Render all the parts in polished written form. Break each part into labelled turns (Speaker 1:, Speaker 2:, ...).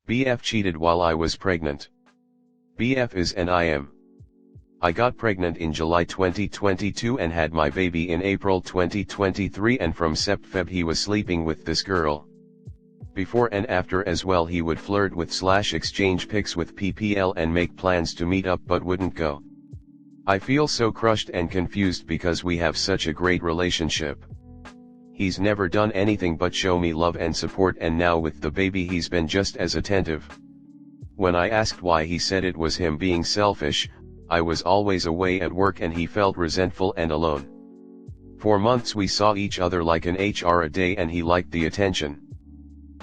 Speaker 1: BF cheated while I was pregnant. BF is and I am. I got pregnant in July 2022 and had my baby in April 2023, and from Sept-Feb he was sleeping with this girl. Before and after as well he would flirt with / exchange pics with PPL and make plans to meet up but wouldn't go. I feel so crushed and confused because we have such a great relationship. He's never done anything but show me love and support, and now with the baby he's been just as attentive. When I asked why, he said it was him being selfish. I was always away at work and he felt resentful and alone. For months we saw each other like an HR a day and he liked the attention.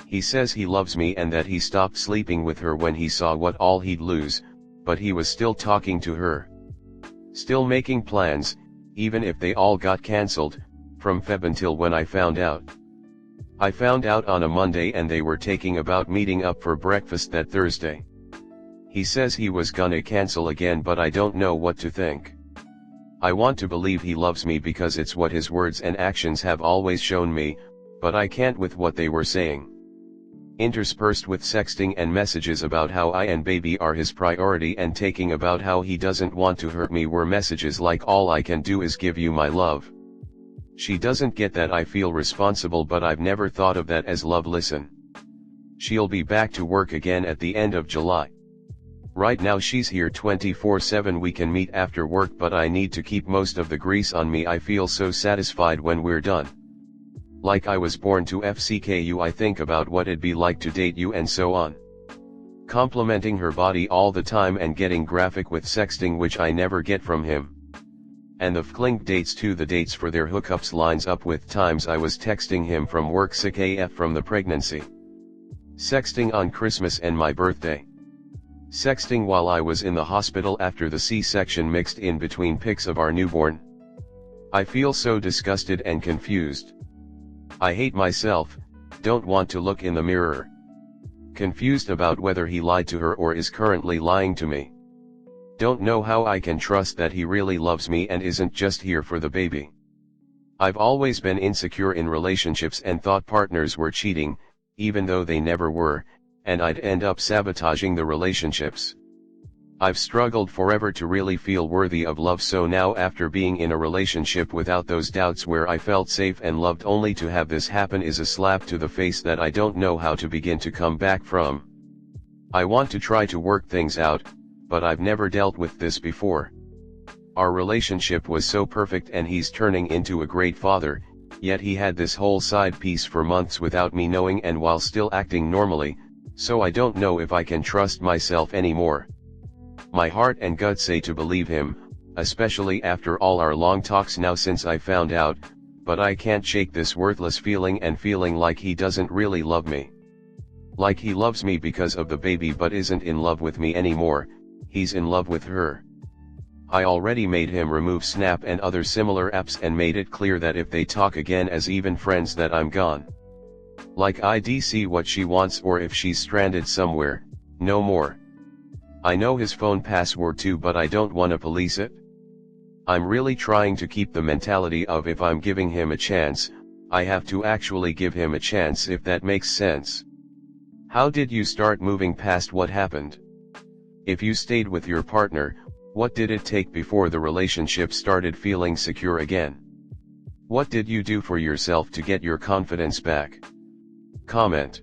Speaker 1: He says he loves me and that he stopped sleeping with her when he saw what all he'd lose, but he was still talking to her. Still making plans, even if they all got cancelled, from Feb until when I found out. I found out on a Monday and they were taking about meeting up for breakfast that Thursday. He says he was gonna cancel again, but I don't know what to think. I want to believe he loves me because it's what his words and actions have always shown me, but I can't with what they were saying. Interspersed with sexting and messages about how I and baby are his priority and taking about how he doesn't want to hurt me were messages like all I can do is give you my love. She doesn't get that I feel responsible, but I've never thought of that as love. Listen. She'll be back to work again at the end of July. Right now she's here 24/7. We can meet after work, but I need to keep most of the grease on me. I feel so satisfied when we're done. Like I was born to FCKU. I think about what it'd be like to date you and so on. Complimenting her body all the time and getting graphic with sexting, which I never get from him. And the FCLink dates too. The dates for their hookups lines up with times I was texting him from work sick AF from the pregnancy. Sexting on Christmas and my birthday. Sexting while I was in the hospital after the C-section, mixed in between pics of our newborn. I feel so disgusted and confused. I hate myself, don't want to look in the mirror. Confused about whether he lied to her or is currently lying to me. Don't know how I can trust that he really loves me and isn't just here for the baby. I've always been insecure in relationships and thought partners were cheating, even though they never were, and I'd end up sabotaging the relationships. I've struggled forever to really feel worthy of love, so now after being in a relationship without those doubts where I felt safe and loved, only to have this happen is a slap to the face that I don't know how to begin to come back from. I want to try to work things out, but I've never dealt with this before. Our relationship was so perfect and he's turning into a great father, yet he had this whole side piece for months without me knowing and while still acting normally, so I don't know if I can trust myself anymore. My heart and gut say to believe him, especially after all our long talks now since I found out, but I can't shake this worthless feeling and feeling like he doesn't really love me. Like he loves me because of the baby but isn't in love with me anymore, he's in love with her. I already made him remove Snap and other similar apps and made it clear that if they talk again as even friends that I'm gone. Like I'd see what she wants, or if she's stranded somewhere, no more. I know his phone password too, but I don't wanna police it. I'm really trying to keep the mentality of if I'm giving him a chance, I have to actually give him a chance, if that makes sense. How did you start moving past what happened? If you stayed with your partner, what did it take before the relationship started feeling secure again? What did you do for yourself to get your confidence back? Comment.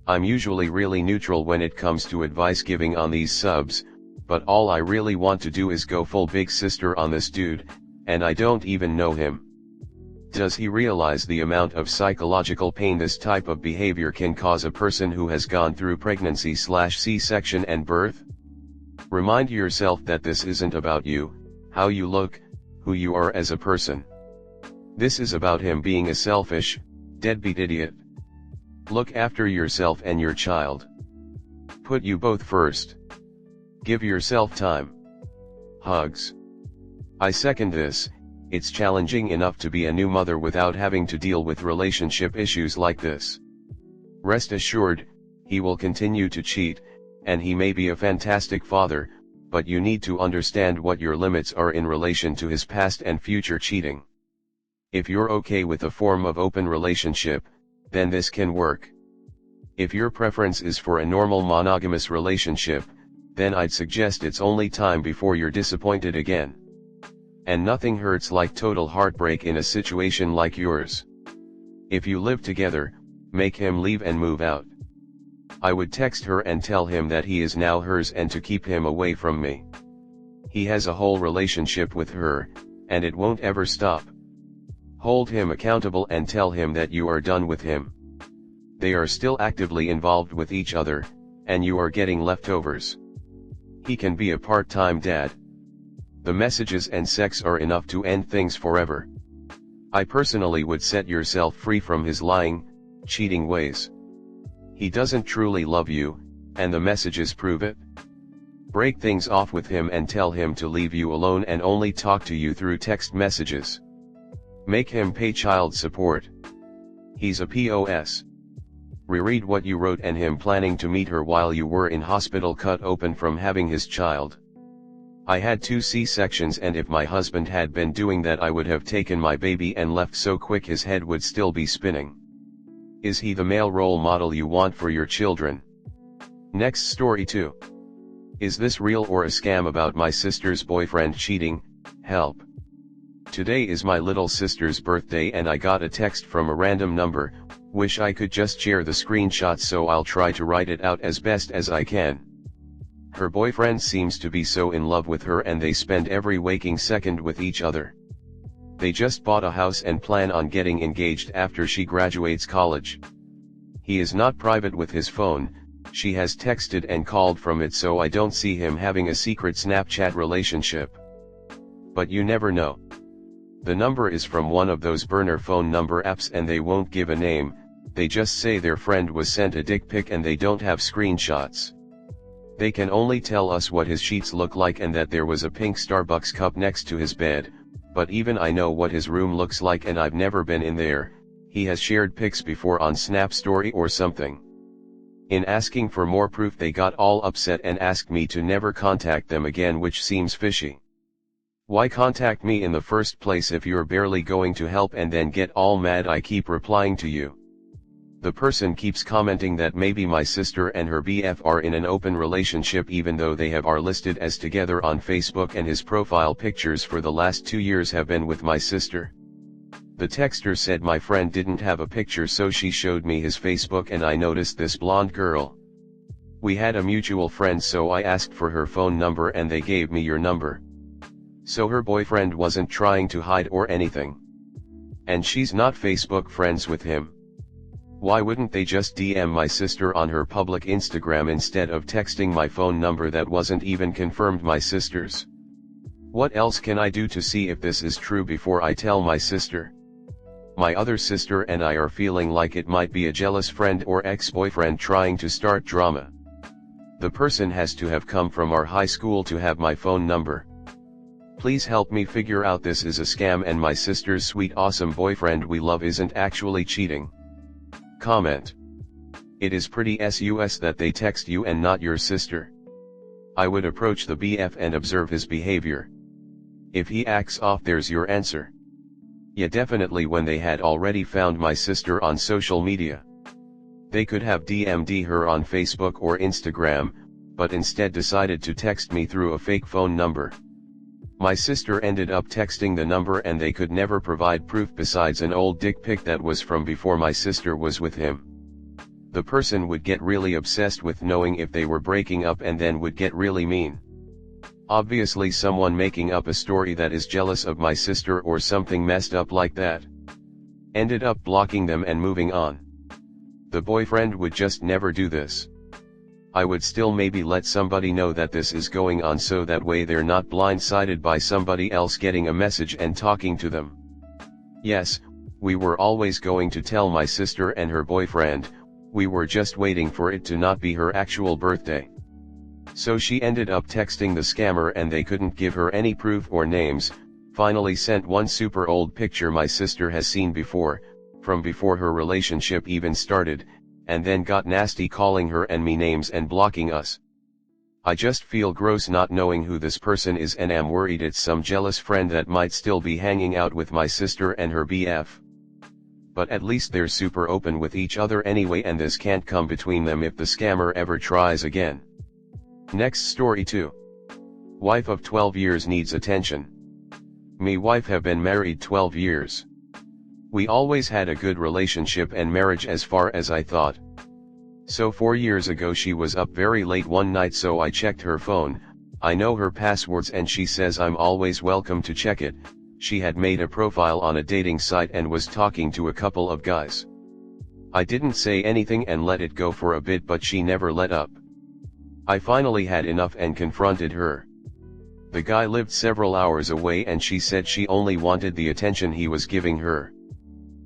Speaker 1: I'm usually really neutral when it comes to advice giving on these subs, but all I really want to do is go full big sister on this dude, and I don't even know him. Does he realize the amount of psychological pain this type of behavior can cause a person who has gone through pregnancy / C-section and birth? Remind yourself that this isn't about you, how you look, who you are as a person. This is about him being a selfish, deadbeat idiot. Look after yourself and your child. Put you both first. Give yourself time. Hugs. I second this. It's challenging enough to be a new mother without having to deal with relationship issues like this. Rest assured, he will continue to cheat, and he may be a fantastic father, but you need to understand what your limits are in relation to his past and future cheating. If you're okay with a form of open relationship, then this can work. If your preference is for a normal monogamous relationship, then I'd suggest it's only time before you're disappointed again. And nothing hurts like total heartbreak in a situation like yours. If you live together, make him leave and move out. I would text her and tell him that he is now hers and to keep him away from me. He has a whole relationship with her, and it won't ever stop. Hold him accountable and tell him that you are done with him. They are still actively involved with each other, and you are getting leftovers. He can be a part-time dad. The messages and sex are enough to end things forever. I personally would set yourself free from his lying, cheating ways. He doesn't truly love you, and the messages prove it. Break things off with him and tell him to leave you alone and only talk to you through text messages. Make him pay child support. He's a POS. Reread what you wrote and him planning to meet her while you were in hospital cut open from having his child. I had 2 C-sections and if my husband had been doing that I would have taken my baby and left so quick his head would still be spinning. Is he the male role model you want for your children? Next story 2. Is this real or a scam about my sister's boyfriend cheating? Help. Today is my little sister's birthday and I got a text from a random number. Wish I could just share the screenshot so I'll try to write it out as best as I can. Her boyfriend seems to be so in love with her and they spend every waking second with each other. They just bought a house and plan on getting engaged after she graduates college. He is not private with his phone, she has texted and called from it so I don't see him having a secret Snapchat relationship. But you never know. The number is from one of those burner phone number apps and they won't give a name, they just say their friend was sent a dick pic and they don't have screenshots. They can only tell us what his sheets look like and that there was a pink Starbucks cup next to his bed, but even I know what his room looks like and I've never been in there. He has shared pics before on Snap Story or something. In asking for more proof they got all upset and asked me to never contact them again, which seems fishy. Why contact me in the first place if you're barely going to help and then get all mad I keep replying to you? The person keeps commenting that maybe my sister and her BF are in an open relationship even though they are listed as together on Facebook and his profile pictures for the last 2 years have been with my sister. The texter said my friend didn't have a picture so she showed me his Facebook and I noticed this blonde girl. We had a mutual friend so I asked for her phone number and they gave me your number. So her boyfriend wasn't trying to hide or anything. And she's not Facebook friends with him. Why wouldn't they just DM my sister on her public Instagram instead of texting my phone number that wasn't even confirmed my sister's? What else can I do to see if this is true before I tell my sister? My other sister and I are feeling like it might be a jealous friend or ex-boyfriend trying to start drama. The person has to have come from our high school to have my phone number. Please help me figure out this is a scam and my sister's sweet awesome boyfriend we love isn't actually cheating. Comment. It is pretty sus that they text you and not your sister. I would approach the BF and observe his behavior. If he acts off, there's your answer. Yeah, definitely when they had already found my sister on social media. They could have DM'd her on Facebook or Instagram, but instead decided to text me through a fake phone number. My sister ended up texting the number and they could never provide proof besides an old dick pic that was from before my sister was with him. The person would get really obsessed with knowing if they were breaking up and then would get really mean. Obviously someone making up a story that is jealous of my sister or something messed up like that. Ended up blocking them and moving on. The boyfriend would just never do this. I would still maybe let somebody know that this is going on so that way they're not blindsided by somebody else getting a message and talking to them. Yes, we were always going to tell my sister and her boyfriend, we were just waiting for it to not be her actual birthday. So she ended up texting the scammer and they couldn't give her any proof or names, finally sent one super old picture my sister has seen before, from before her relationship even started, and then got nasty calling her and me names and blocking us. I just feel gross not knowing who this person is and am worried it's some jealous friend that might still be hanging out with my sister and her BF. But at least they're super open with each other anyway, and this can't come between them if the scammer ever tries again. Next story 2. Wife of 12 years needs attention. Me wife have been married 12 years. We always had a good relationship and marriage as far as I thought. So 4 years ago she was up very late one night, so I checked her phone. I know her passwords and she says I'm always welcome to check it. She had made a profile on a dating site and was talking to a couple of guys. I didn't say anything and let it go for a bit, but she never let up. I finally had enough and confronted her. The guy lived several hours away and she said she only wanted the attention he was giving her.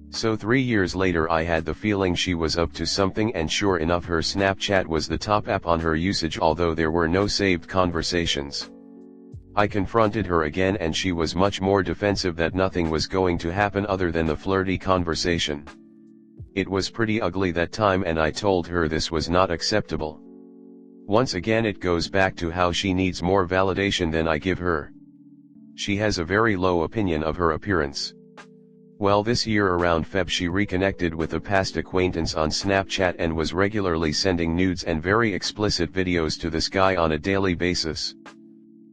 Speaker 1: So 3 years later I had the feeling she was up to something, and sure enough her Snapchat was the top app on her usage, although there were no saved conversations. I confronted her again and she was much more defensive that nothing was going to happen other than the flirty conversation. It was pretty ugly that time and I told her this was not acceptable. Once again it goes back to how she needs more validation than I give her. She has a very low opinion of her appearance. Well, this year around Feb she reconnected with a past acquaintance on Snapchat and was regularly sending nudes and very explicit videos to this guy on a daily basis.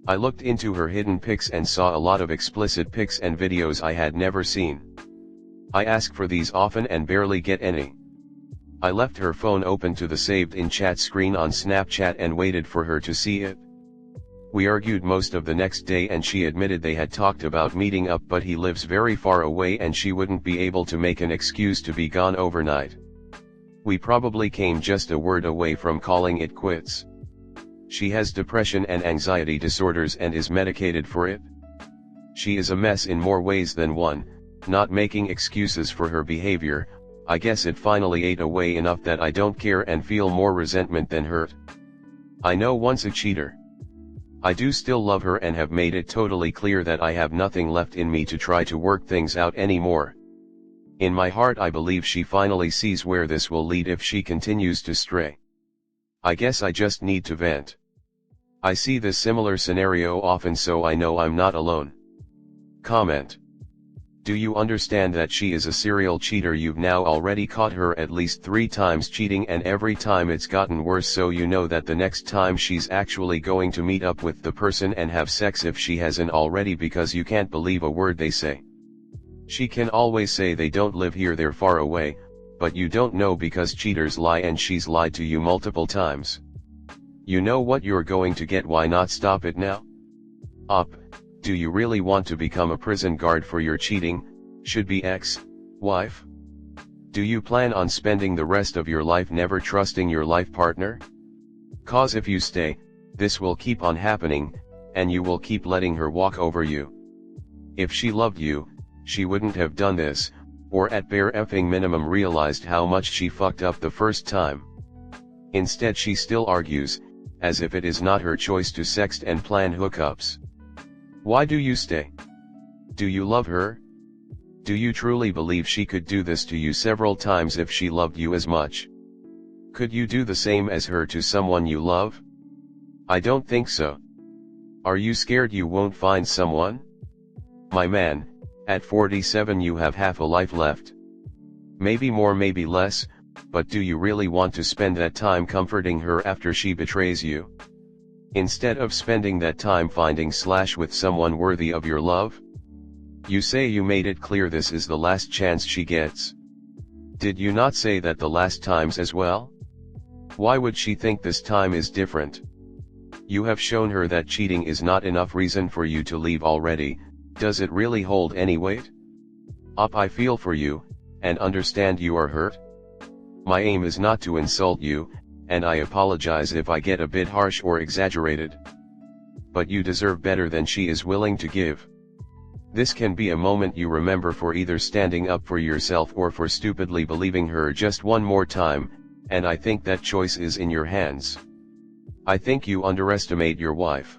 Speaker 1: I looked into her hidden pics and saw a lot of explicit pics and videos I had never seen. I ask for these often and barely get any. I left her phone open to the saved in chat screen on Snapchat and waited for her to see it. We argued most of the next day and she admitted they had talked about meeting up, but he lives very far away and she wouldn't be able to make an excuse to be gone overnight. We probably came just a word away from calling it quits. She has depression and anxiety disorders and is medicated for it. She is a mess in more ways than one, not making excuses for her behavior. I guess it finally ate away enough that I don't care and feel more resentment than hurt. I know once a cheater. I do still love her and have made it totally clear that I have nothing left in me to try to work things out anymore. In my heart I believe she finally sees where this will lead if she continues to stray. I guess I just need to vent. I see this similar scenario often, so I know I'm not alone. Comment. Do you understand that she is a serial cheater? You've now already caught her at least 3 times cheating and every time it's gotten worse, so you know that the next time she's actually going to meet up with the person and have sex, if she hasn't already, because you can't believe a word they say. She can always say they don't live here, they're far away, but you don't know because cheaters lie and she's lied to you multiple times. You know what you're going to get, why not stop it now? Up. Do you really want to become a prison guard for your cheating, should-be ex-wife? Do you plan on spending the rest of your life never trusting your life partner? Cause if you stay, this will keep on happening, and you will keep letting her walk over you. If she loved you, she wouldn't have done this, or at bare effing minimum realized how much she fucked up the first time. Instead she still argues, as if it is not her choice to sext and plan hookups. Why do you stay? Do you love her? Do you truly believe she could do this to you several times if she loved you as much? Could you do the same as her to someone you love? I don't think so. Are you scared you won't find someone? My man, at 47 you have half a life left. Maybe more, maybe less, but do you really want to spend that time comforting her after she betrays you? Instead of spending that time finding / with someone worthy of your love? You say you made it clear this is the last chance she gets. Did you not say that the last times as well? Why would she think this time is different? You have shown her that cheating is not enough reason for you to leave already. Does it really hold any weight? I feel for you, and understand you are hurt. My aim is not to insult you, and I apologize if I get a bit harsh or exaggerated. But you deserve better than she is willing to give. This can be a moment you remember for either standing up for yourself or for stupidly believing her just one more time, and I think that choice is in your hands. I think you underestimate your wife.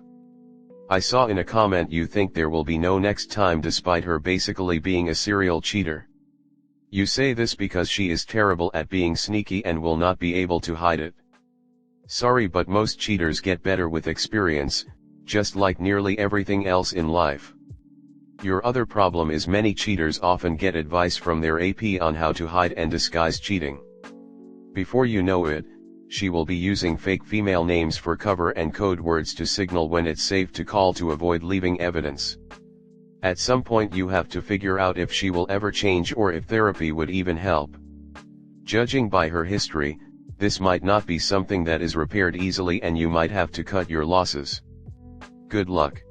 Speaker 1: I saw in a comment you think there will be no next time despite her basically being a serial cheater. You say this because she is terrible at being sneaky and will not be able to hide it. Sorry, but most cheaters get better with experience, just like nearly everything else in life. Your other problem is many cheaters often get advice from their AP on how to hide and disguise cheating. Before you know it, she will be using fake female names for cover and code words to signal when it's safe to call to avoid leaving evidence. At some point you have to figure out if she will ever change or if therapy would even help. Judging by her history, this might not be something that is repaired easily and you might have to cut your losses. Good luck.